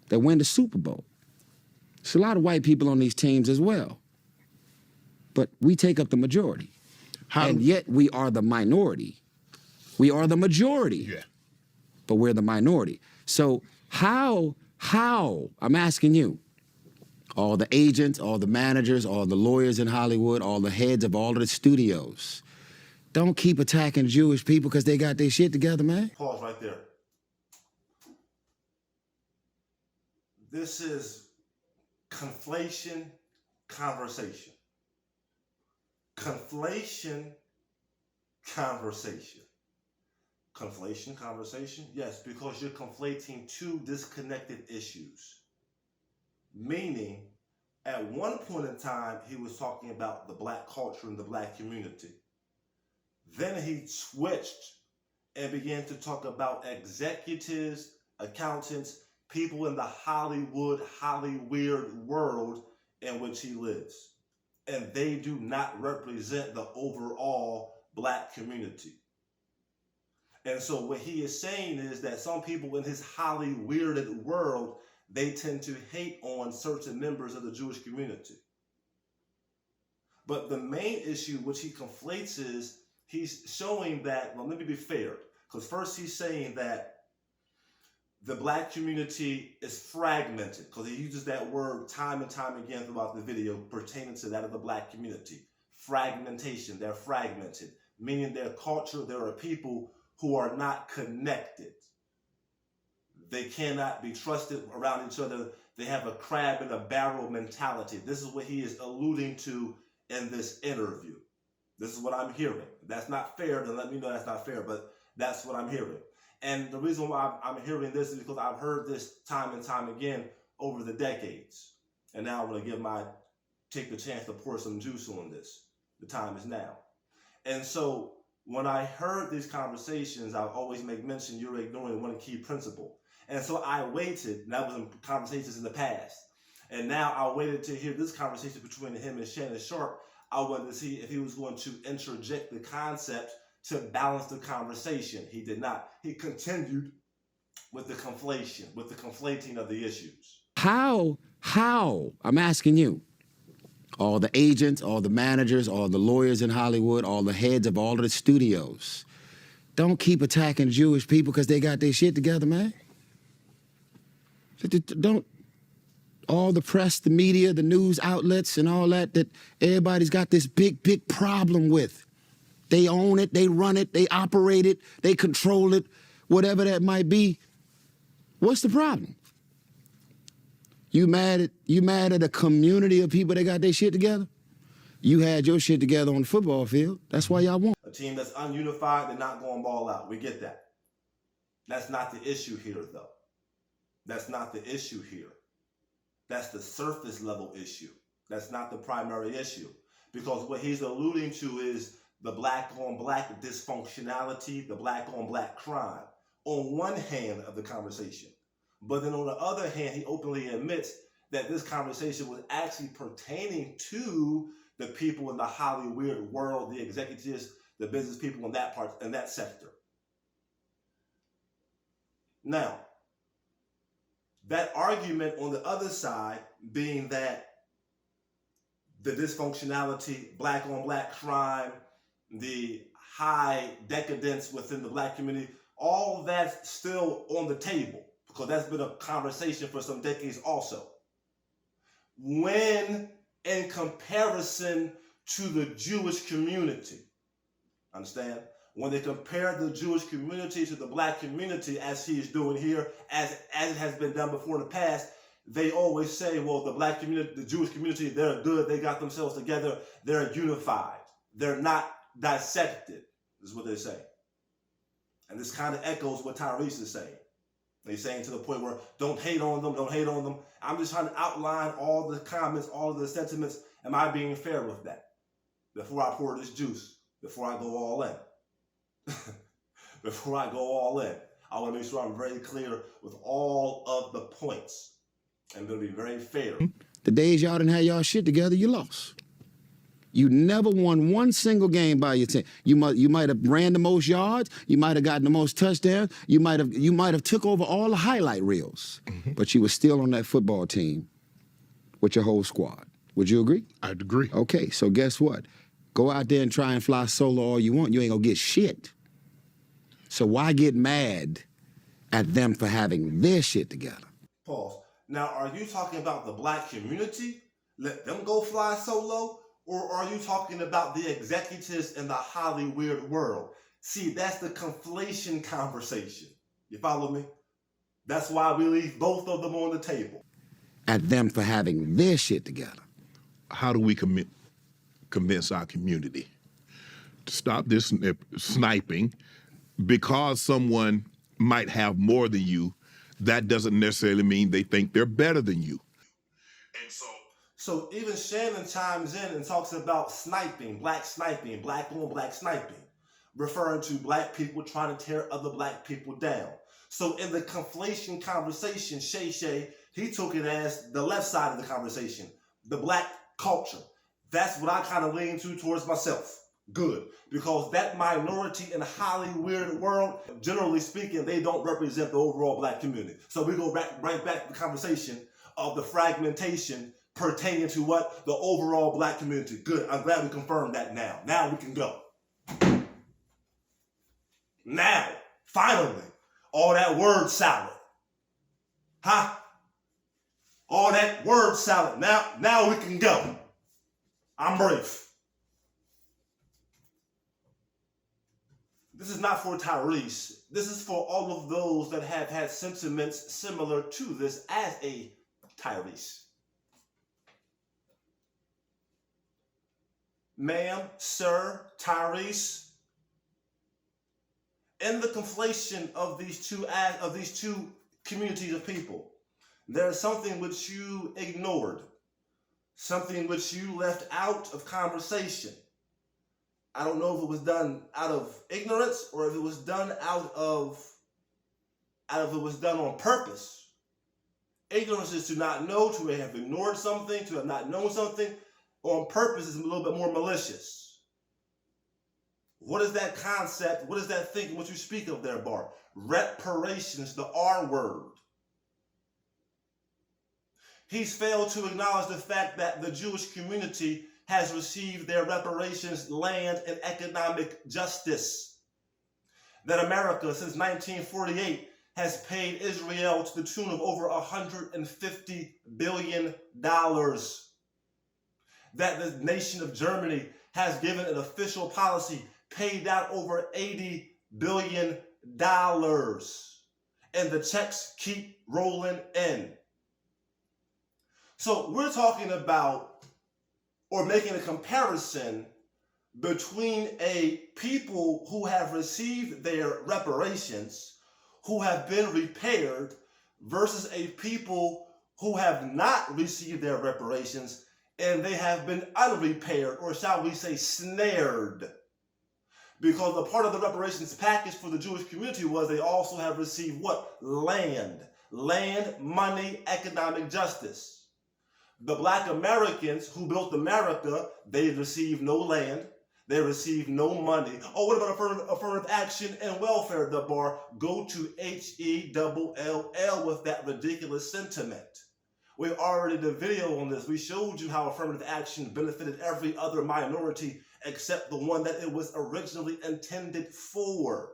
that win the Super Bowl. There's a lot of white people on these teams as well. But we take up the majority. And yet we are the minority. We are the majority. Yeah. But we're the minority. So how, I'm asking you, all the agents, all the managers, all the lawyers in Hollywood, all the heads of all of the studios, don't keep attacking Jewish people because they got their shit together, man. Pause right there. This is conflation conversation. Conflation conversation. Conflation conversation? Yes, because you're conflating two disconnected issues. Meaning, at one point in time, he was talking about the black culture and the black community. Then he switched and began to talk about executives, accountants, people in the Hollywood world in which he lives. And they do not represent the overall black community. And so what he is saying is that some people in his Hollywood world, they tend to hate on certain members of the Jewish community. But the main issue which he conflates is he's showing that, well, let me be fair, because first he's saying that the black community is fragmented, because he uses that word time and time again throughout the video pertaining to that of the black community. Fragmentation, they're fragmented, meaning their culture, there are people who are not connected. They cannot be trusted around each other. They have a crab in a barrel mentality. This is what he is alluding to in this interview. This is what I'm hearing. If that's not fair, then let me know that's not fair, but that's what I'm hearing. And the reason why I'm hearing this is because I've heard this time and time again over the decades. And now I'm going to take the chance to pour some juice on this. The time is now. And so when I heard these conversations, I always make mention you're ignoring one key principle. And so I waited, and that was in conversations in the past. And now I waited to hear this conversation between him and Shannon Sharp. I wanted to see if he was going to interject the concept to balance the conversation. He did not. He continued with the conflation, with the conflating of the issues. How, I'm asking you, all the agents, all the managers, all the lawyers in Hollywood, all the heads of all of the studios, don't keep attacking Jewish people because they got their shit together, man. Don't, all the press, the media, the news outlets and all that everybody's got this big problem with. They own it, they run it, they operate it, they control it, whatever that might be. What's the problem? You mad at a community of people that got their shit together? You had your shit together on the football field. That's why y'all won. A team that's ununified, they're not going ball out. We get that. That's not the issue here, though. That's not the issue here. That's the surface level issue. That's not the primary issue. Because what he's alluding to is the black on black dysfunctionality, the black on black crime, on one hand of the conversation. But then on the other hand, he openly admits that this conversation was actually pertaining to the people in the Hollywood world, the executives, the business people in that sector. Now, that argument on the other side being that the dysfunctionality, black on black crime, the high decadence within the black community, all that's still on the table because that's been a conversation for some decades also. When in comparison to the Jewish community, understand? When they compare the Jewish community to the black community, as he is doing here, as it has been done before in the past, they always say, well, the black community, the Jewish community, they're good, they got themselves together, they're unified, they're not dissected, is what they say. And this kind of echoes what Tyrese is saying. He's saying to the point where don't hate on them, don't hate on them. I'm just trying to outline all the comments, all of the sentiments. Am I being fair with that? Before I pour this juice, before I go all in. Before I go all in, I want to make sure I'm very clear with all of the points. I'm going to be very fair. The days y'all didn't have y'all shit together, you lost. You never won one single game by your team. You might have ran the most yards. You might have gotten the most touchdowns. You might have took over all the highlight reels. But you were still on that football team with your whole squad. Would you agree? I'd agree. Okay, so guess what? Go out there and try and fly solo all you want. You ain't gonna get shit. So why get mad at them for having their shit together? Pause. Now, are you talking about the black community? Let them go fly solo? Or are you talking about the executives in the Hollywood world? See, that's the conflation conversation. You follow me? That's why we leave both of them on the table. At them for having their shit together. How do we convince our community to stop this sniping? Because someone might have more than you, that doesn't necessarily mean they think they're better than you. And so even Shannon chimes in and talks about sniping, black on black sniping, referring to black people trying to tear other black people down. So in the conflation conversation, Shay Shay, he took it as the left side of the conversation, the black culture. That's what I kind of lean towards myself. Good, because that minority in the Hollywood world, generally speaking, they don't represent the overall black community. So we go right back to the conversation of the fragmentation pertaining to what? The overall black community. Good, I'm glad we confirmed that now. Now we can go. Now, finally, all that word salad. Huh? All that word salad. Now we can go. I'm brief. This is not for Tyrese. This is for all of those that have had sentiments similar to this as a Tyrese. Ma'am, sir, Tyrese, in the conflation of these two communities of people, there is something which you ignored, something which you left out of conversation. I don't know if it was done out of ignorance or if it was done it was done on purpose. Ignorance is to not know, to have ignored something, to have not known something. On purpose is a little bit more malicious. What is that concept? What is that thinking? What you speak of there, Bar? Reparations, the R word. He's failed to acknowledge the fact that the Jewish community has received their reparations, land, and economic justice. That America, since 1948, has paid Israel to the tune of over $150 billion. That the nation of Germany has given an official policy, paid out over $80 billion. And the checks keep rolling in. So we're talking about or making a comparison between a people who have received their reparations, who have been repaired, versus a people who have not received their reparations and they have been unrepaired, or shall we say snared. Because a part of the reparations package for the Jewish community was they also have received what? Land, money, economic justice. The black Americans who built America, they received no land, they received no money. Oh, what about affirmative action and welfare, the Bar? Go to HELL with that ridiculous sentiment. We already did a video on this. We showed you how affirmative action benefited every other minority except the one that it was originally intended for.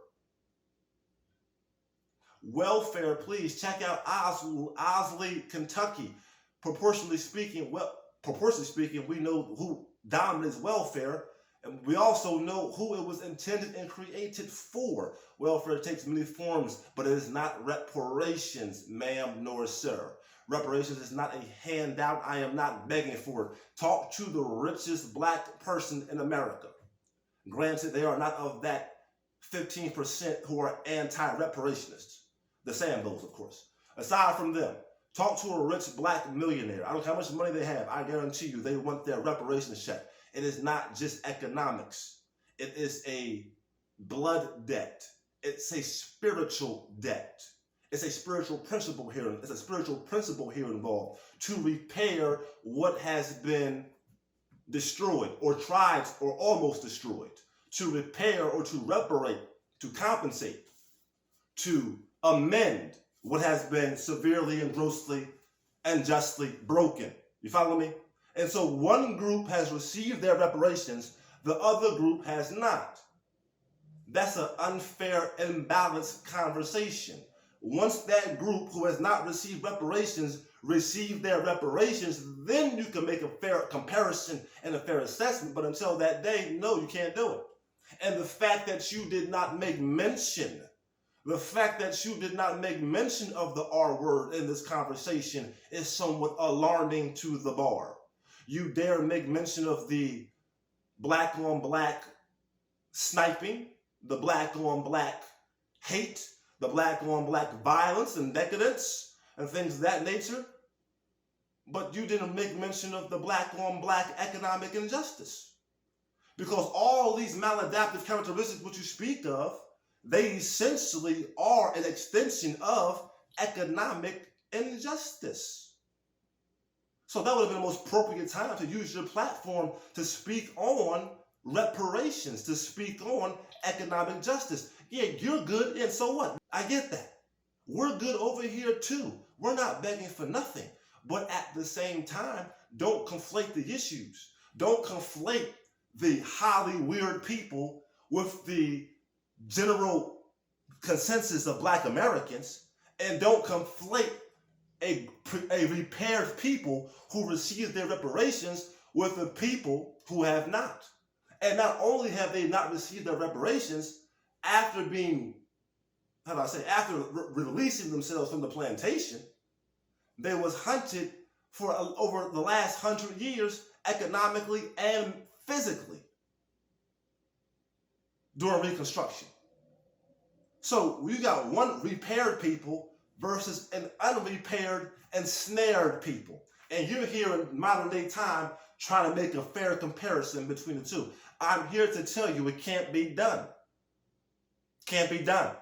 Welfare, please check out Osley, Kentucky. Proportionally speaking, we know who dominates welfare, and we also know who it was intended and created for. Welfare takes many forms, but it is not reparations, ma'am nor sir. Reparations is not a handout. I am not begging for it. Talk to the richest black person in America. Granted, they are not of that 15% who are anti-reparationists. The Sambos, of course. Aside from them, talk to a rich black millionaire. I don't care how much money they have. I guarantee you they want their reparations check. It is not just economics. It is a blood debt. It's a spiritual debt. It's a spiritual principle here. It's a spiritual principle here involved to repair what has been destroyed or tried or almost destroyed, to repair or to reparate, to compensate, to amend what has been severely and grossly and justly broken. You follow me? And so one group has received their reparations, the other group has not. That's an unfair, imbalanced conversation. Once that group who has not received reparations receive their reparations, then you can make a fair comparison and a fair assessment. But until that day, no, you can't do it. And the fact that you did not make mention, of the R word in this conversation is somewhat alarming to the bar. You dare make mention of the black on black sniping, the black on black hate, the black on black violence and decadence and things of that nature, but you didn't make mention of the black on black economic injustice. Because all these maladaptive characteristics which you speak of, they essentially are an extension of economic injustice. So that would have been the most appropriate time to use your platform to speak on reparations, to speak on economic justice. Yeah, you're good, and so what? I get that. We're good over here too. We're not begging for nothing. But at the same time, don't conflate the issues. Don't conflate the highly weird people with the general consensus of Black Americans, and don't conflate a repaired people who received their reparations with the people who have not. And not only have they not received their reparations after being, after releasing themselves from the plantation, they was hunted for over the last 100 years economically and physically during Reconstruction. So you got one repaired people versus an unrepaired and snared people. And you're here in modern day time trying to make a fair comparison between the two. I'm here to tell you it can't be done. Can't be done.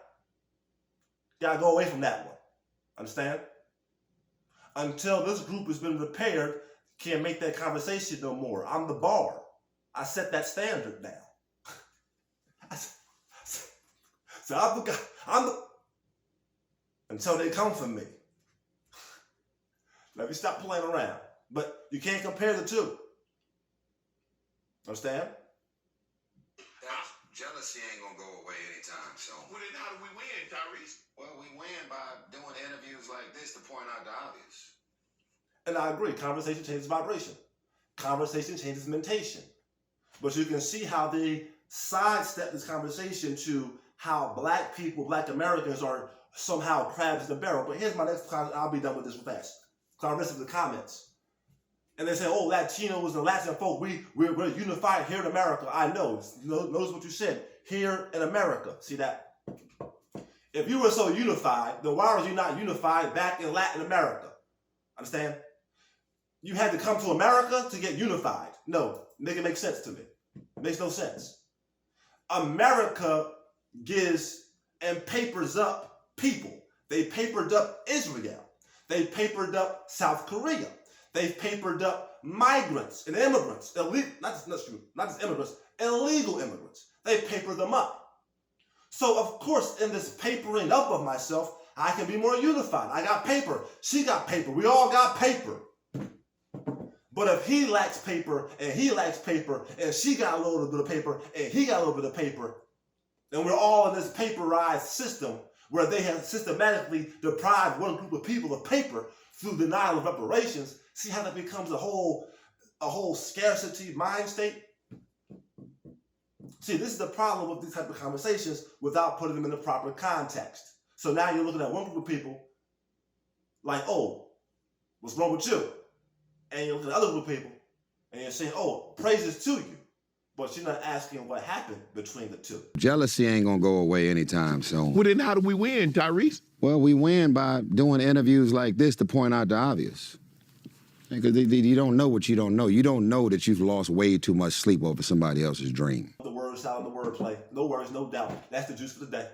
Gotta go away from that one. Understand? Until this group has been repaired, can't make that conversation no more. I'm the bar. I set that standard now. So I'm the until they come for me. Let me stop playing around. But you can't compare the two. Understand? Jealousy ain't gonna go away anytime soon. Well, then how do we win, Tyrese? Well, we win by doing interviews like this to point out the obvious. And I agree. Conversation changes vibration. Conversation changes mentation. But you can see how they sidestep this conversation to how Black people, Black Americans are somehow crabs in the barrel. But here's my next comment. I'll be done with this fast. So I'll rest of the comments. And they say, oh, Latinos and Latin folk, we're unified here in America. I know. Notice what you said. Here in America. See that? If you were so unified, then why were you not unified back in Latin America? Understand? You had to come to America to get unified. No, make it make sense to me. It makes no sense. America gives and papers up people. They papered up Israel. They papered up South Korea. They've papered up migrants and immigrants, not just immigrants, illegal immigrants. They papered them up. So, of course, in this papering up of myself, I can be more unified. I got paper. She got paper. We all got paper. But if he lacks paper and he lacks paper and she got a little bit of paper and he got a little bit of paper, then we're all in this paperized system where they have systematically deprived one group of people of paper through denial of reparations. See how that becomes a whole scarcity mind state? See, this is the problem with these type of conversations without putting them in the proper context. So now you're looking at one group of people like, oh, what's wrong with you? And you're looking at another group of people and you're saying, oh, praises to you. But you're not asking what happened between the two. Jealousy ain't gonna go away anytime soon. Well, then how do we win, Tyrese? Well, we win by doing interviews like this to point out the obvious. Because you don't know what you don't know. You don't know that you've lost way too much sleep over somebody else's dream. The words out in the wordplay. No worries, no doubt. That's the juice for the day.